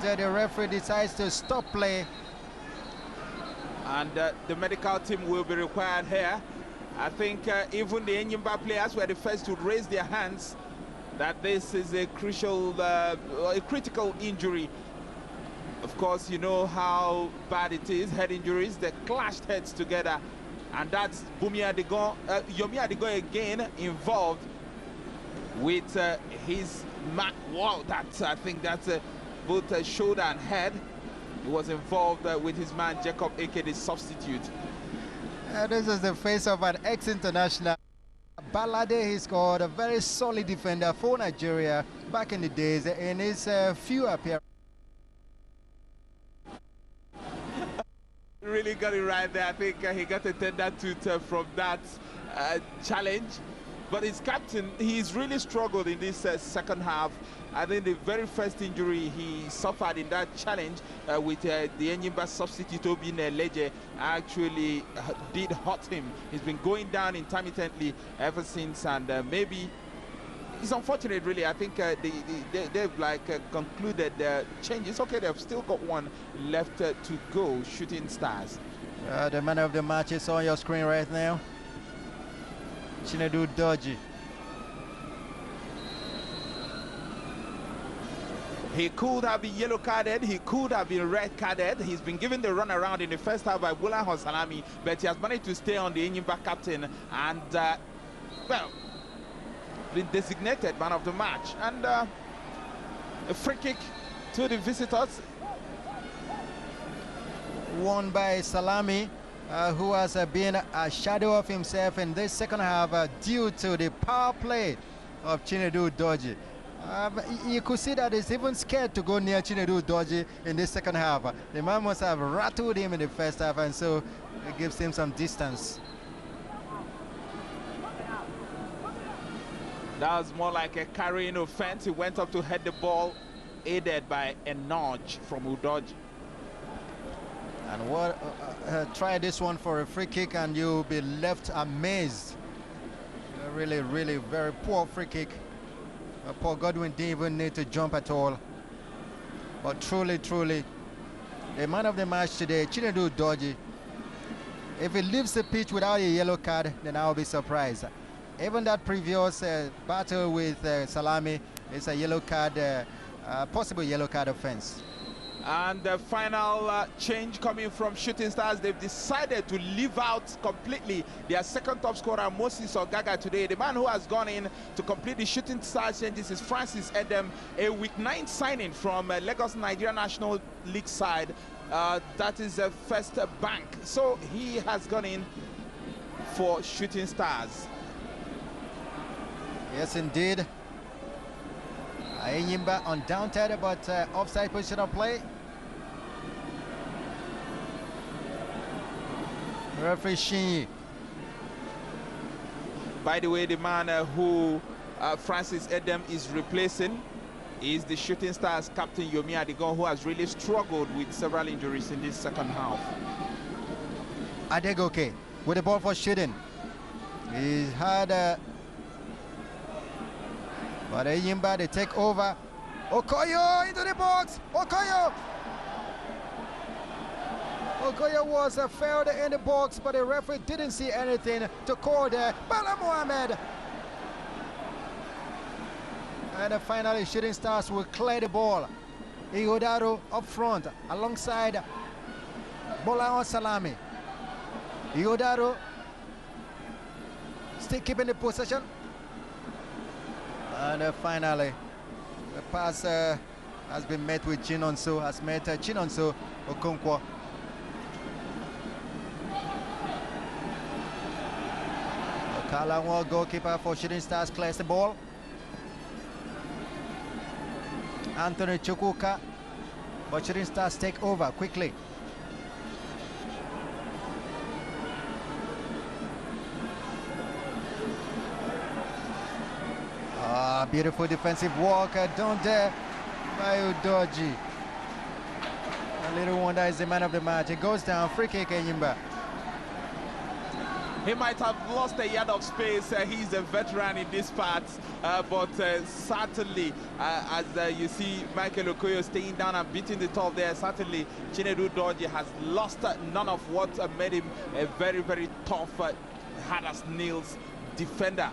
and the referee decides to stop play. And the medical team will be required here. I think even the Enyimba players were the first to raise their hands that this is a critical injury. Of course, you know how bad it is, head injuries. They clashed heads together, and that's Yomi Adigon again involved with his wow, I think that's both shoulder and head. He was involved with his man Jacob Eke, the substitute. This is the face of an ex-international. Balade, he scored a very solid defender for Nigeria back in the days in his few appearances. Really got it right there. I think he got a tender tooth from that challenge. But his captain, he's really struggled in this second half. I think the very first injury he suffered in that challenge with the Enyimba substitute Obi Leje actually did hurt him. He's been going down intermittently ever since, and maybe it's unfortunate, really. I think they've concluded the changes. Okay, they've still got one left to go. Shooting Stars. The man of the match is on your screen right now. Chinedu Doji. He could have been yellow carded, he could have been red carded. He's been given the run around in the first half by Bola Salami, but he has managed to stay on the Enyimba captain and, well, been designated man of the match. And a free kick to the visitors. Won by Salami, who has been a shadow of himself in this second half due to the power play of Chinedu Doji. You could see that he's even scared to go near Chinedu Doji in this second half. The man must have rattled him in the first half, and so it gives him some distance. That was more like a carrying offense. He went up to head the ball, aided by a nudge from Udoji. And what? Try this one for a free kick, and you'll be left amazed. Really, really very poor free kick. Paul Godwin didn't even need to jump at all. But truly, truly, the man of the match today, Chinedu Doji. If he leaves the pitch without a yellow card, then I'll be surprised. Even that previous battle with Salami is a yellow card, possible yellow card offense. And the final change coming from Shooting Stars, they've decided to leave out completely their second top scorer, Moses Ogaga, today. The man who has gone in to complete the Shooting Stars changes is Francis Edem, a week 9 signing from Lagos Nigeria National League side. That is the first bank. So he has gone in for Shooting Stars. Yes, indeed. Enyimba undaunted, but offside position of play. Referee Shinyi. By the way, the man who Francis Edem is replacing is the Shooting Stars captain Yomi Adigon, who has really struggled with several injuries in this second half. Adegoke with the ball for shooting. He had but Enyimba, they take over. Okoyo into the box. Okoyo was failed in the box, but the referee didn't see anything to call there. Bala Mohamed. And finally, Shooting Stars will clear the ball. Igodaro up front alongside Bola Salami. Igodaro still keeping the possession. And finally, the pass has been met with Chinonso, has met Chinonso Okonkwo. Kalawo, goalkeeper for Shooting Stars, clears the ball. Anthony Chukwuka, but Shooting Stars take over quickly. Beautiful defensive walk down there by Udoji. A little wonder is the man of the match. It goes down, free kick Enyimba. He might have lost a yard of space. He's a veteran in this part, but certainly, as you see Michael Okoye staying down and beating the top there, certainly Chinedu Doji has lost none of what made him a very, very tough, hard as nails defender.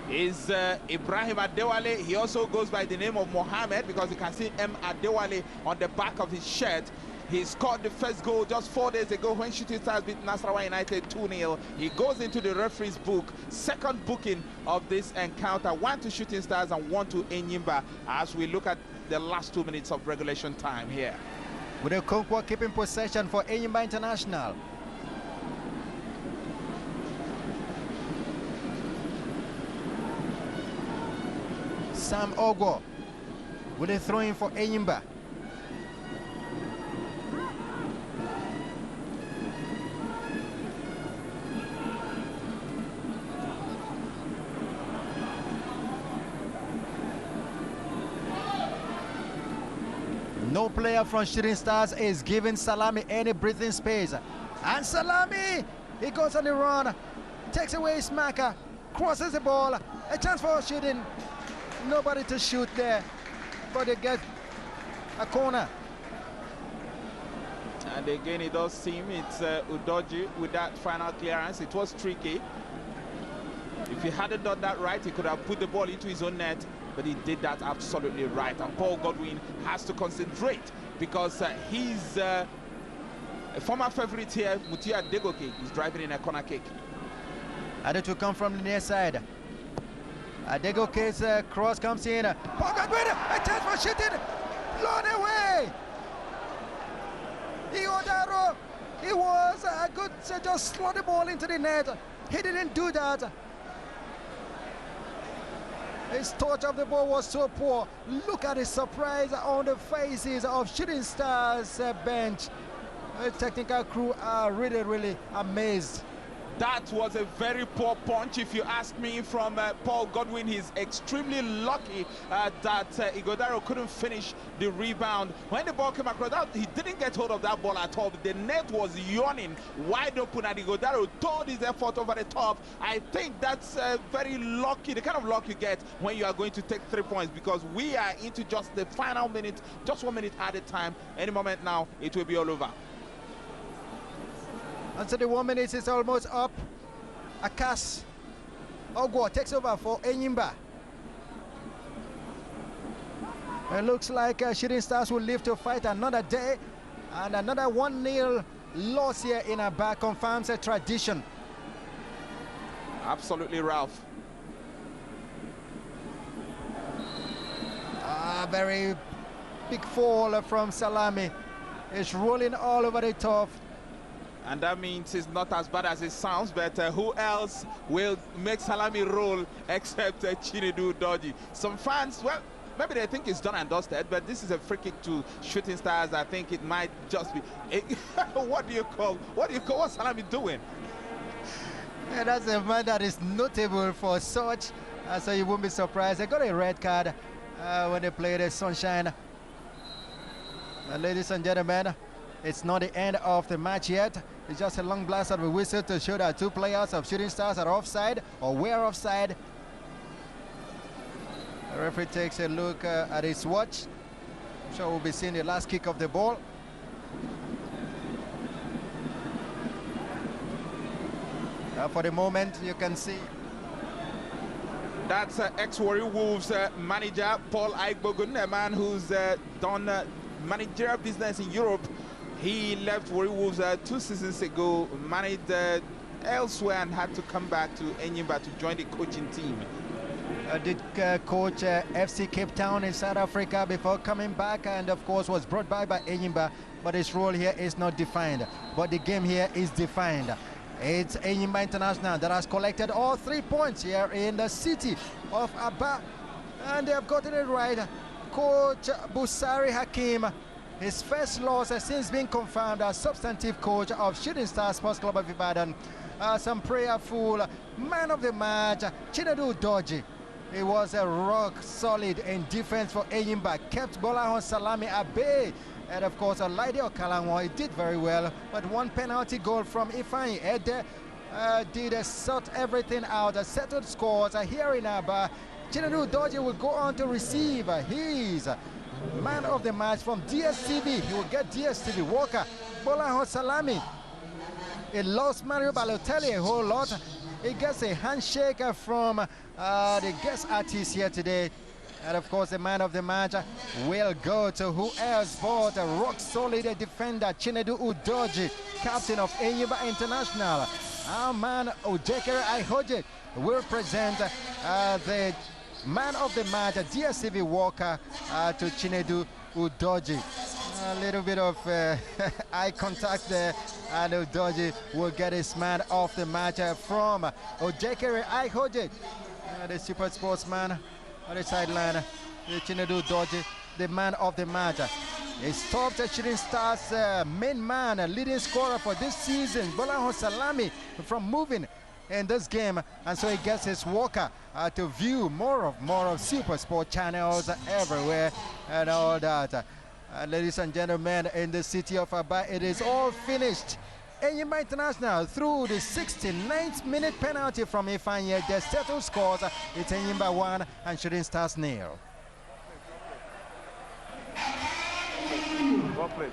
Is Ibrahim Adewale. He also goes by the name of Mohammed because you can see M. Adewale on the back of his shirt. He scored the first goal just 4 days ago when Shooting Stars beat Nasarawa United 2-0. He goes into the referee's book. Second booking of this encounter. 1 to Shooting Stars and 1 to Enyimba as we look at the last 2 minutes of regulation time here. With the Konkwa keeping possession for Enyimba International. Sam Ogo with a throw in for Enyimba. No player from Shooting Stars is giving Salami any breathing space. And Salami, he goes on the run, takes away his marker, crosses the ball, a chance for shooting. Nobody to shoot there, but they get a corner. And again, it does seem it's Udoji with that final clearance. It was tricky. If he hadn't done that right, he could have put the ball into his own net, but he did that absolutely right. And Paul Godwin has to concentrate because he's a former favorite here, Mutia Degoke, is driving in a corner kick. And it will come from the near side. Adegoke's cross comes in. Paul Godwin, a chance for shooting. Blown away. Iodaro, he was a good, just slot the ball into the net. He didn't do that. His touch of the ball was so poor. Look at the surprise on the faces of Shooting Stars bench. The technical crew are really, really amazed. That was a very poor punch, if you ask me, from Paul Godwin. He's extremely lucky that Igodaro couldn't finish the rebound. When the ball came across, he didn't get hold of that ball at all. The net was yawning wide open, and Igodaro told his effort over the top. I think that's very lucky, the kind of luck you get when you are going to take 3 points, because we are into just the final minute, just 1 minute at a time. Any moment now, it will be all over. And so the 1 minute is almost up. Akas Ogwo takes over for Enyimba. It looks like Shooting Stars will live to fight another day, and another 1-0 loss here in Aba confirms a tradition. Absolutely, Ralph. Very big fall from Salami. It's rolling all over the top. And that means it's not as bad as it sounds, but who else will make Salami roll except Chinedu Doji? Some fans, well, maybe they think it's done and dusted, but this is a free kick to Shooting Stars. I think it might just be what do you call what Salami doing? Yeah, that's a man that is notable for such, so you won't be surprised. They got a red card when they played the Sunshine. Ladies and gentlemen, it's not the end of the match yet. It's just a long blast of a whistle to show that 2 players of Shooting Stars are offside or were offside. The referee takes a look at his watch. I'm sure we'll be seeing the last kick of the ball. For the moment, you can see. That's ex-Warri Wolves manager Paul Aigbogun, a man who's done managerial business in Europe. He left Warri Wolves 2 seasons ago, managed elsewhere, and had to come back to Enyimba to join the coaching team. Did coach FC Cape Town in South Africa before coming back, and of course was brought by Enyimba, but his role here is not defined. But the game here is defined. It's Enyimba International that has collected all 3 points here in the city of Aba, and they have gotten it right. Coach Busari Hakim, his first loss has since been confirmed as substantive coach of Shooting Stars Sports Club of Ibadan. Some prayerful man of the match, Chinedu Doji. He was a rock solid in defense for Enyimba, kept Bolahon Salami at bay. And of course, Laide Okalanwo, he did very well, but 1 penalty goal from Ifeanyi Ede did sort everything out, settled scores here in Aba. Chinedu Udoji will go on to receive his man of the match from DSTV. He will get DSTV. Walker, Bolaho Salami. It lost Mario Balotelli a whole lot. He gets a handshake from the guest artist here today. And of course, the man of the match will go to who else but a rock-solid defender, Chinedu Udoji, captain of Enyimba International. Our man, Odekere Aihoje, will present the man of the match, DSTV Walker, to Chinedu Udoji. A little bit of eye contact there, and Udoji will get his man of the match from Odekere Aihoje, the super sportsman on the sideline. Chinedu Udoji, the man of the match. He stopped Shooting Stars' main man, leading scorer for this season, Bolaho Salami, from moving in this game, and so he gets his Walker to view more of Super Sport channels everywhere and all that. Ladies and gentlemen, in the city of Aba, it is all finished. Enyimba International through the 69th minute penalty from Ifanye. The settled scores. It's Enyimba 1 and Shooting Stars 0. Well played.